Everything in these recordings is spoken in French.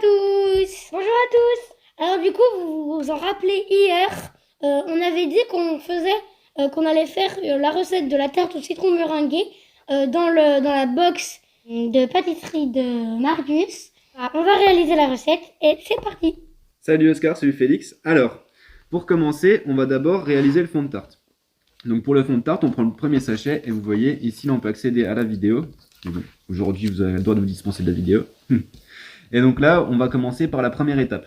tous! Bonjour à tous! Alors du coup, vous vous en rappelez hier, on avait dit qu'on allait faire la recette de la tarte au citron meringuée dans la box de pâtisserie de Marius. On va réaliser la recette et c'est parti! Salut Oscar, salut Félix. Alors, pour commencer, on va d'abord réaliser le fond de tarte. Donc pour le fond de tarte, on prend le premier sachet et vous voyez, ici là, on peut accéder à la vidéo. Bon, aujourd'hui, vous avez le droit de vous dispenser de la vidéo. Et donc là, on va commencer par la première étape.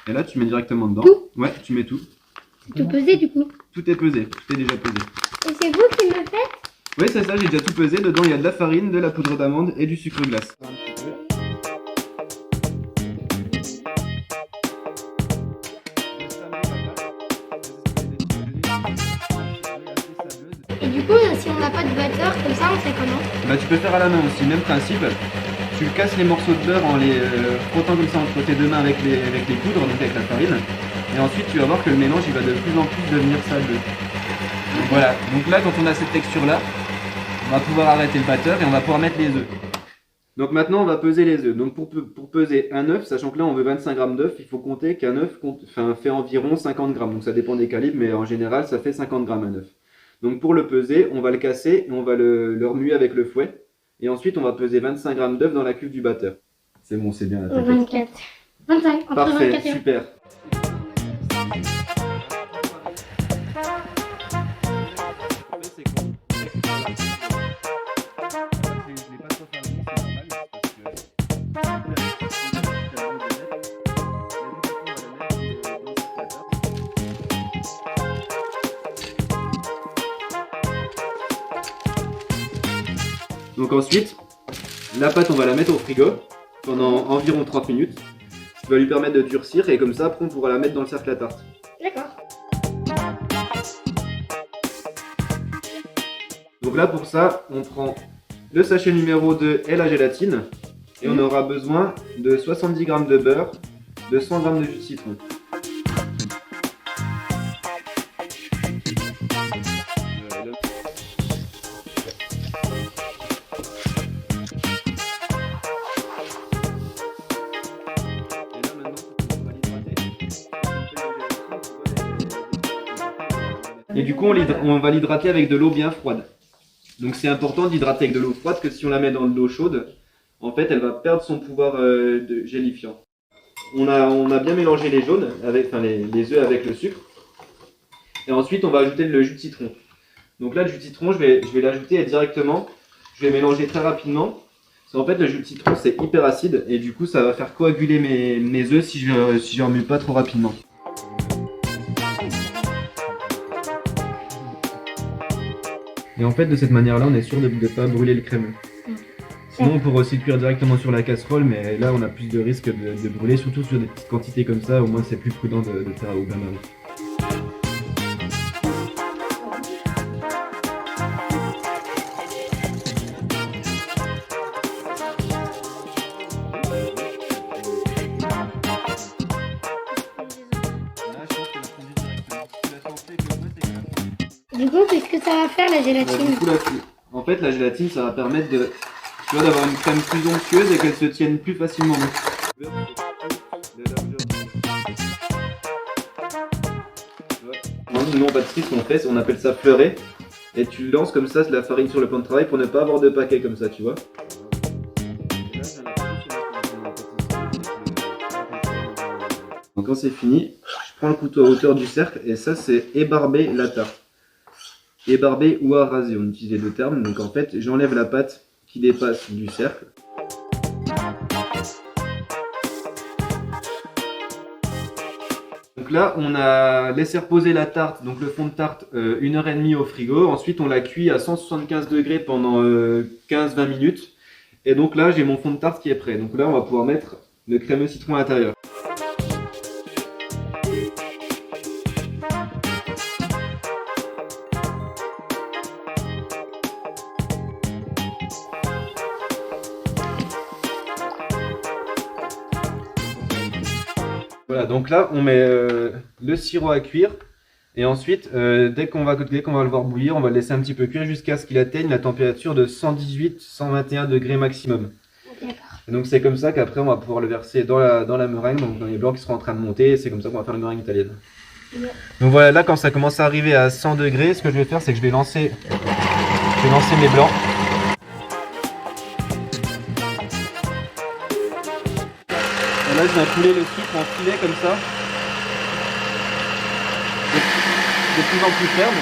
Et là, tu mets directement dedans. Tout? Ouais, tu mets tout. C'est tout pesé du coup. Tout est pesé, tout est déjà pesé. Et c'est vous qui me faites? Oui, c'est ça, j'ai déjà tout pesé. Dedans, il y a de la farine, de la poudre d'amande et du sucre glace. Et du coup, si on n'a pas de batteur, comme ça, on fait comment? Bah, tu peux faire à la main aussi, même principe. Tu casses les morceaux de beurre en les frottant comme ça entre tes deux mains avec les poudres, donc avec la farine. Et ensuite, tu vas voir que le mélange, il va de plus en plus devenir sableux. Donc voilà, donc là, quand on a cette texture-là, on va pouvoir arrêter le batteur et on va pouvoir mettre les œufs. Donc maintenant, on va peser les œufs. Donc pour peser un œuf, sachant que là, on veut 25 grammes d'œuf, il faut compter qu'un œuf fait environ 50 grammes. Donc ça dépend des calibres, mais en général, ça fait 50 grammes un œuf. Donc pour le peser, on va le casser et on va le remuer avec le fouet. Et ensuite, on va peser 25 grammes d'œufs dans la cuve du batteur. C'est bon, c'est bien. 24. 25, entre Parfait, 24 et super. Donc ensuite, la pâte, on va la mettre au frigo pendant environ 30 minutes. Ça va lui permettre de durcir et comme ça, après, on pourra la mettre dans le cercle à tarte. D'accord. Donc là, pour ça, on prend le sachet numéro 2 et la gélatine. Et on aura besoin de 70 g de beurre, de 100 g de jus de citron. Et du coup, on va l'hydrater avec de l'eau bien froide. Donc c'est important d'hydrater avec de l'eau froide, que si on la met dans de l'eau chaude, en fait, elle va perdre son pouvoir de gélifiant. On a bien mélangé les jaunes, les œufs avec le sucre. Et ensuite, on va ajouter le jus de citron. Donc là, le jus de citron, je vais l'ajouter directement. Je vais mélanger très rapidement. Parce qu'en fait, le jus de citron, c'est hyper acide. Et du coup, ça va faire coaguler mes œufs si je remue pas trop rapidement. Et en fait, de cette manière-là, on est sûr de ne pas brûler le crémeux. Sinon, on pourrait aussi le cuire directement sur la casserole, mais là, on a plus de risque de brûler, surtout sur des petites quantités comme ça. Au moins, c'est plus prudent de le faire au bain-marie. Du coup, qu'est-ce que ça va faire la gélatine? En fait, la gélatine, ça va permettre d'avoir une crème plus onctueuse et qu'elle se tienne plus facilement. Nous, en pâtisserie, ce qu'on fait, on appelle ça fleurer. Et tu lances comme ça la farine sur le plan de travail pour ne pas avoir de paquets comme ça, tu vois. Donc quand c'est fini, je prends le couteau à hauteur du cercle et ça c'est ébarber la tarte. Ébarber ou araser, on utilise les deux termes. Donc en fait, j'enlève la pâte qui dépasse du cercle. Donc là, on a laissé reposer la tarte, donc le fond de tarte, 1h30 au frigo. Ensuite, on l'a cuit à 175 degrés pendant 15-20 minutes. Et donc là, j'ai mon fond de tarte qui est prêt. Donc là, on va pouvoir mettre le crémeux citron à l'intérieur. Voilà, donc là, on met le sirop à cuire. Et ensuite, dès qu'on va le voir bouillir, on va le laisser un petit peu cuire jusqu'à ce qu'il atteigne la température de 118-121 degrés maximum. D'accord. Et donc c'est comme ça qu'après on va pouvoir le verser dans la meringue, donc dans les blancs qui seront en train de monter, et c'est comme ça qu'on va faire la meringue italienne. Ouais. Donc voilà, là quand ça commence à arriver à 100 degrés, ce que je vais faire c'est que je vais lancer mes blancs. Et là je viens couler le sucre en filet comme ça, de plus en plus ferme.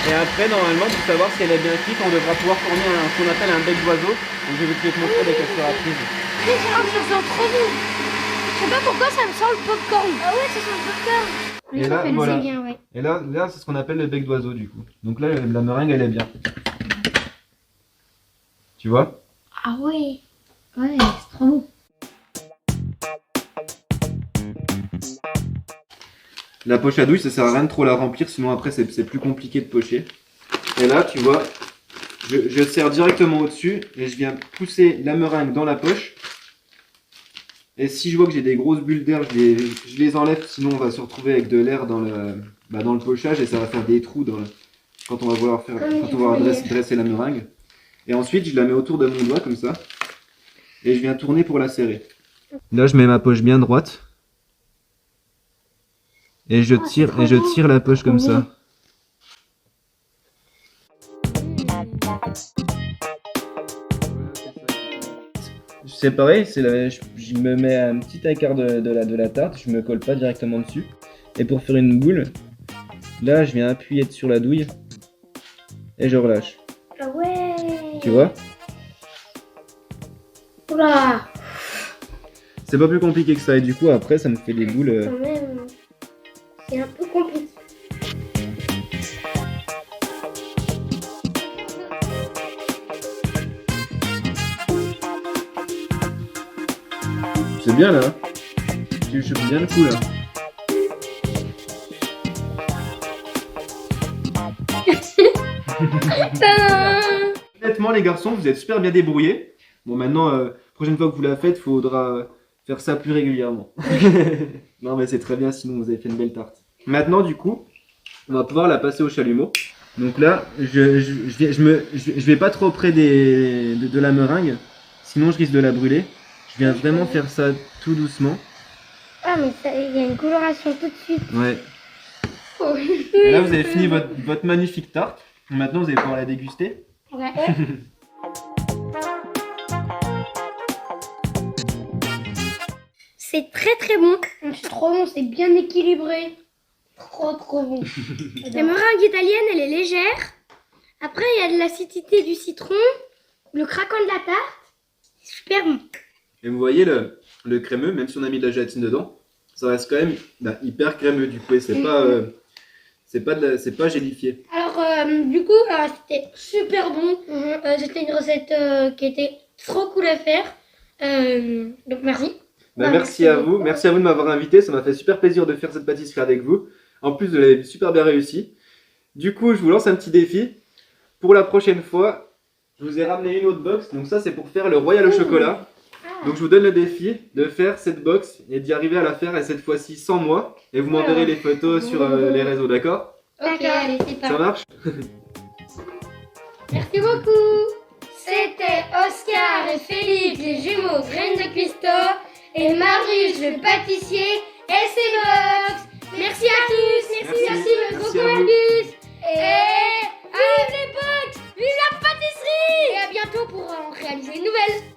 Et après normalement pour savoir si elle est bien cuite, on devra pouvoir tourner ce qu'on appelle un bec d'oiseau. Donc je vais te montrer dès qu'elle sera prise. Ça sent trop bon. Je sais pas pourquoi ça me sent le popcorn. Ah ouais, ça sent le popcorn. Mais Et ça là, fait voilà. bien, ouais. Et là c'est ce qu'on appelle le bec d'oiseau du coup. Donc là, la meringue, elle est bien. Tu vois? Ah ouais. Ouais, c'est trop bon. La poche à douille, ça sert à rien de trop la remplir, sinon après c'est plus compliqué de pocher. Et là, tu vois, je serre directement au-dessus et je viens pousser la meringue dans la poche. Et si je vois que j'ai des grosses bulles d'air, je les enlève, sinon on va se retrouver avec de l'air dans le pochage et ça va faire des trous quand on va vouloir dresser la meringue. Et ensuite, je la mets autour de mon doigt comme ça et je viens tourner pour la serrer. Là, je mets ma poche bien droite et je tire la poche comme ça. C'est pareil, je me mets un petit écart de la tarte, je me colle pas directement dessus. Et pour faire une boule, là je viens appuyer sur la douille et je relâche. Ah ouais. Tu vois? Oula. C'est pas plus compliqué que ça et du coup après ça me fait des boules. Quand même, c'est un peu compliqué. C'est bien là. Tu chopes bien le coup là. Honnêtement les garçons, vous êtes super bien débrouillés. Bon maintenant, prochaine fois que vous la faites, faudra faire ça plus régulièrement. Non mais c'est très bien, sinon vous avez fait une belle tarte. Maintenant du coup, on va pouvoir la passer au chalumeau. Donc là, je vais pas trop près de la meringue, sinon je risque de la brûler. Je viens vraiment faire ça tout doucement. Ah mais il y a une coloration tout de suite. Ouais. Oh. Et là vous avez fini votre magnifique tarte. Maintenant vous allez pouvoir la déguster. Ouais. C'est très bon. C'est trop bon, c'est bien équilibré. Trop bon. La meringue italienne, elle est légère. Après, il y a de l'acidité du citron, le craquant de la tarte. C'est super bon. Et vous voyez le crémeux, même si on a mis de la gélatine dedans, ça reste quand même hyper crémeux du coup et c'est pas gélifié. Alors, du coup, c'était super bon. C'était une recette qui était trop cool à faire. Donc, merci. Merci à vous. Merci à vous de m'avoir invité. Ça m'a fait super plaisir de faire cette pâtisserie avec vous. En plus, vous l'avez super bien réussi. Du coup, je vous lance un petit défi. Pour la prochaine fois, je vous ai ramené une autre box. Donc ça, c'est pour faire le royal au chocolat. Donc je vous donne le défi de faire cette box et d'y arriver à la faire, et cette fois-ci sans moi. Et vous m'enverrez les photos sur les réseaux, d'accord? Ok, allez, c'est parti. Ça marche? Merci beaucoup. C'était Oscar et Félix, les jumeaux Graines de Cuistot, et Marius, le pâtissier, et ses box. Merci à tous. Merci beaucoup Marius. Et vive les box, vive la pâtisserie. Et à bientôt pour en réaliser une nouvelle.